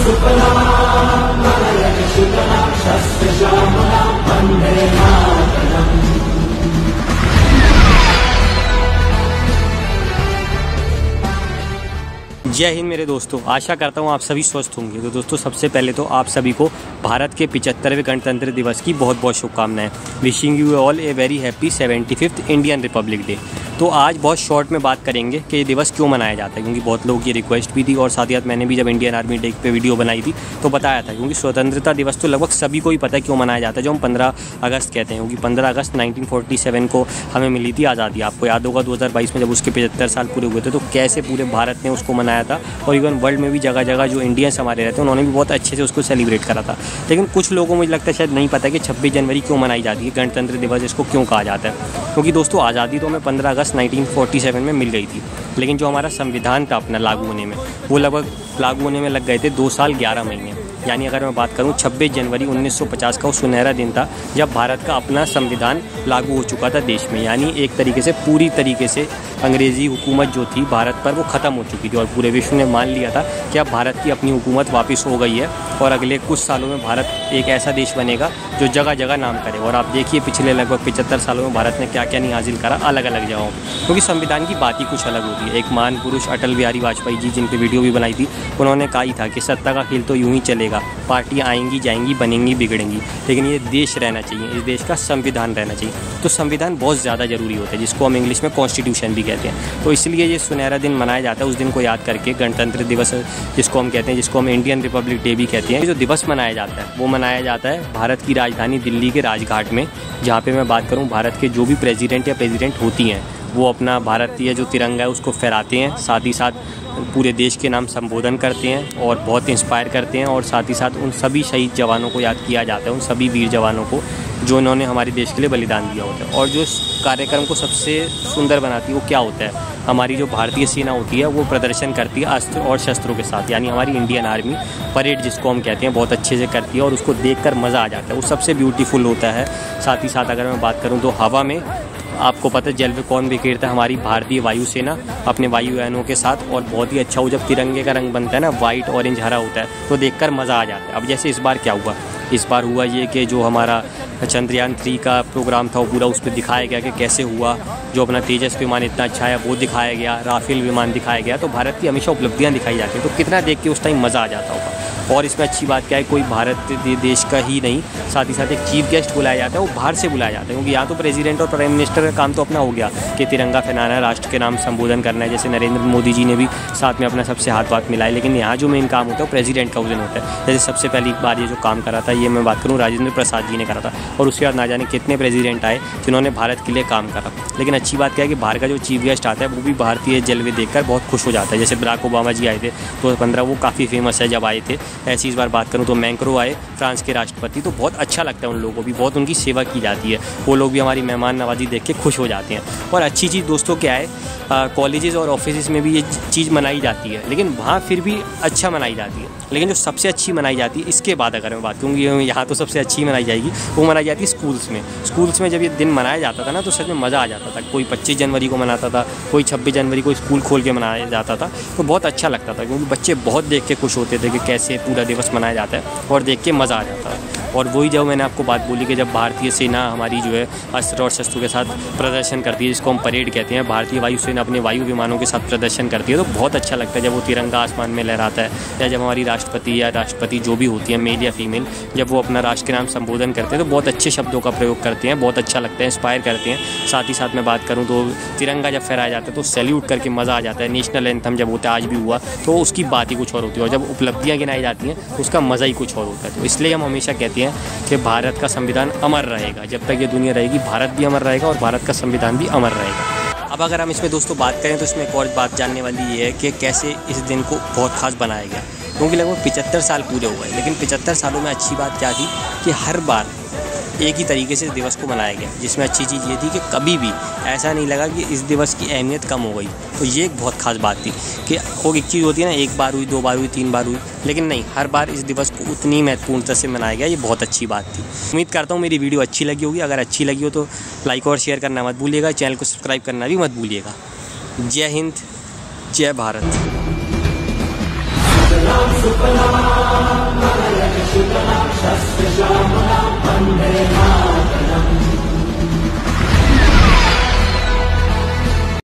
जय हिंद मेरे दोस्तों, आशा करता हूँ आप सभी स्वस्थ होंगे। तो दोस्तों, सबसे पहले तो आप सभी को भारत के 75वें गणतंत्र दिवस की बहुत बहुत शुभकामनाएं। Wishing you all a very happy 75th Indian Republic day. तो आज बहुत शॉर्ट में बात करेंगे कि ये दिवस क्यों मनाया जाता है, क्योंकि बहुत लोगों की रिक्वेस्ट भी थी और साथ ही साथ मैंने भी जब इंडियन आर्मी डे पे वीडियो बनाई थी तो बताया था। क्योंकि स्वतंत्रता दिवस तो लगभग सभी को ही पता है क्यों मनाया जाता है, जो हम 15 अगस्त कहते हैं। क्योंकि 15 अगस्त 1947 को हमें मिली थी आज़ादी। आपको याद होगा 2022 में जब उसके 75 साल पूरे हुए थे तो कैसे पूरे भारत ने उसको मनाया था। और इवन वर्ल्ड में भी जगह जगह जो इंडियंस हमारे रहते हैं उन्होंने भी बहुत अच्छे से उसको सेलिब्रेट करा था। लेकिन कुछ लोगों को मुझे लगता है शायद नहीं पता कि 26 जनवरी क्यों मनाई जाती है, गणतंत्र दिवस इसको क्यों कहा जाता है। क्योंकि दोस्तों, आज़ादी तो हमें 15 अगस्त 1947 में मिल गई थी, लेकिन जो हमारा संविधान था अपना लागू होने में, वो लगभग लागू होने में लग गए थे 2 साल 11 महीने। यानी अगर मैं बात करूं 26 जनवरी 1950 का वो सुनहरा दिन था जब भारत का अपना संविधान लागू हो चुका था देश में। यानी एक तरीके से पूरी तरीके से अंग्रेज़ी हुकूमत जो थी भारत पर वो ख़त्म हो चुकी थी और पूरे विश्व ने मान लिया था कि अब भारत की अपनी हुकूमत वापस हो गई है और अगले कुछ सालों में भारत एक ऐसा देश बनेगा जो जगह जगह नाम करे। और आप देखिए पिछले लगभग 75 सालों में भारत ने क्या क्या नहीं हासिल करा अलग अलग जगहों पर। क्योंकि संविधान की बात ही कुछ अलग होती है। एक महान पुरुष अटल बिहारी वाजपेयी जी, जिन पर वीडियो भी बनाई थी, उन्होंने कहा ही था कि सत्ता का खेल तो यूं ही चलेगा, पार्टियां आएंगी जाएंगी, बनेंगी बिगड़ेंगी, लेकिन ये देश रहना चाहिए, इस देश का संविधान रहना चाहिए। तो संविधान बहुत ज़्यादा ज़रूरी होता है, जिसको हम इंग्लिश में कॉन्स्टिट्यूशन भी कहते हैं। तो इसलिए ये सुनहरा दिन मनाया जाता है। उस दिन को याद करके गणतंत्र दिवस जिसको हम कहते हैं, जिसको हम इंडियन रिपब्लिक डे भी कहते हैं, जो दिवस मनाया जाता है वो मनाया जाता है भारत की राजधानी दिल्ली के राजघाट में। जहाँ पे मैं बात करूँ, भारत के जो भी प्रेसिडेंट या प्रेसिडेंट होती हैं वो अपना भारतीय जो तिरंगा है उसको फहराते हैं, साथ ही साथ पूरे देश के नाम संबोधन करते हैं और बहुत इंस्पायर करते हैं। और साथ ही साथ उन सभी शहीद जवानों को याद किया जाता है, उन सभी वीर जवानों को जो इन्होंने हमारे देश के लिए बलिदान दिया होता है। और जो इस कार्यक्रम को सबसे सुंदर बनाती है वो क्या होता है, हमारी जो भारतीय सेना होती है वो प्रदर्शन करती है अस्त्र और शस्त्रों के साथ। यानी हमारी इंडियन आर्मी परेड जिसको हम कहते हैं बहुत अच्छे से करती है और उसको देखकर मज़ा आ जाता है, वो सबसे ब्यूटीफुल होता है। साथ ही साथ अगर मैं बात करूँ तो हवा में आपको पता है जलवे कौन बिखेरता है, हमारी भारतीय वायुसेना अपने वायुयानों के साथ। और बहुत ही अच्छा वो जब तिरंगे का रंग बनता है ना, वाइट ऑरेंज हरा होता है, तो देखकर मज़ा आ जाता है। अब जैसे इस बार क्या हुआ, इस बार हुआ ये कि जो हमारा चंद्रयान 3 का प्रोग्राम था वो पूरा उस पर दिखाया गया कि कैसे हुआ। जो अपना तेजस विमान इतना अच्छा है वो दिखाया गया, राफेल विमान दिखाया गया। तो भारत की हमेशा उपलब्धियां दिखाई जाती हैं, तो कितना देख के उस टाइम मज़ा आ जाता होगा। और इसमें अच्छी बात क्या है, कोई भारत देश का ही नहीं, साथ ही साथ एक चीफ गेस्ट बुलाया जाता है, वो बाहर से बुलाया जाता है। क्योंकि यहाँ तो प्रेसिडेंट और प्राइम मिनिस्टर का काम तो अपना हो गया कि तिरंगा फहराना है, राष्ट्र के नाम संबोधन करना है, जैसे नरेंद्र मोदी जी ने भी साथ में अपना सबसे हाथ मिलाए। लेकिन यहाँ जो मेन काम होता है वो प्रेसिडेंट का उस दिन होता है। जैसे सबसे पहली बार ये जो काम करा था, ये मैं बात करूँ राजेंद्र प्रसाद जी ने करा था, और उसके बाद ना जाने कितने प्रेसिडेंट आए जिन्होंने भारत के लिए काम करा। लेकिन अच्छी बात क्या है कि बाहर का जो चीफ गेस्ट आता है वो भी भारतीय जलवे देखकर बहुत खुश हो जाता है। जैसे बराक ओबामा जी आए थे 2015, वो काफ़ी फेमस है जब आए थे। ऐसी इस बार बात करूँ तो मैक्रो आए, फ्रांस के राष्ट्रपति, तो बहुत अच्छा लगता है उन लोगों को भी, बहुत उनकी सेवा की जाती है। वो लोग भी हमारी मेहमान नवाजी देख के खुश हो जाते हैं। और अच्छी चीज़ दोस्तों क्या है, कॉलेजेस और ऑफिस में भी ये चीज़ मनाई जाती है, लेकिन वहाँ फिर भी अच्छा मनाई जाती है। लेकिन जो सबसे अच्छी मनाई जाती है इसके बाद अगर मैं बात करूँ, यहाँ तो सबसे अच्छी मनाई जाएगी, वो मनाई जाती है स्कूल्स में। स्कूल्स में जब ये दिन मनाया जाता था ना तो सच में मज़ा आ जाता था। कोई 25 जनवरी को मनाता था, कोई 26 जनवरी को स्कूल खोल के मनाया जाता था, तो बहुत अच्छा लगता था। क्योंकि बच्चे बहुत देख के खुश होते थे कि कैसे पूरा दिवस मनाया जाता है और देख के मज़ा आ जाता है। और वही जब मैंने आपको बात बोली कि जब भारतीय सेना हमारी जो है अस्त्र और शस्त्रों के साथ प्रदर्शन करती है, जिसको हम परेड कहते हैं, भारतीय वायुसेना अपने वायु विमानों के साथ प्रदर्शन करती है, तो बहुत अच्छा लगता है जब वो तिरंगा आसमान में लहराता है। या जब हमारी राष्ट्रपति या राष्ट्रपति जो भी होती है, मेल या फीमेल, जब वो अपना राष्ट्र के नाम संबोधन करते हैं तो बहुत अच्छे शब्दों का प्रयोग करते हैं, बहुत अच्छा लगता है, इंस्पायर करते हैं। साथ ही साथ मैं बात करूँ तो तिरंगा जब फहराया जाता है तो सैल्यूट करके मज़ा आ जाता है। नेशनल एंथम जब होता है, आज भी हुआ, तो उसकी बात ही कुछ और होती है। और जब उपलब्धियाँ गिनाई जाती हैं तो उसका मज़ा ही कुछ और होता है। तो इसलिए हम हमेशा कहते हैं कि भारत का संविधान अमर रहेगा। जब तक ये दुनिया रहेगी भारत भी अमर रहेगा और भारत का संविधान भी अमर रहेगा। अब अगर हम इसमें दोस्तों बात करें तो इसमें एक और बात जानने वाली ये है कि कैसे इस दिन को बहुत खास बनाया गया। क्योंकि लगभग 75 साल पूरे हुए, लेकिन 75 सालों में अच्छी बात क्या थी कि हर बार एक ही तरीके से इस दिवस को मनाया गया, जिसमें अच्छी चीज़ ये थी कि कभी भी ऐसा नहीं लगा कि इस दिवस की अहमियत कम हो गई। तो ये एक बहुत खास बात थी कि वो एक चीज़ होती है ना, एक बार हुई, 2 बार हुई, 3 बार हुई, लेकिन नहीं, हर बार इस दिवस को उतनी महत्वपूर्णता से मनाया गया। ये बहुत अच्छी बात थी। उम्मीद करता हूँ मेरी वीडियो अच्छी लगी होगी। अगर अच्छी लगी हो तो लाइक और शेयर करना मत भूलिएगा, चैनल को सब्सक्राइब करना भी मत भूलिएगा। जय हिंद, जय भारत। वन्दे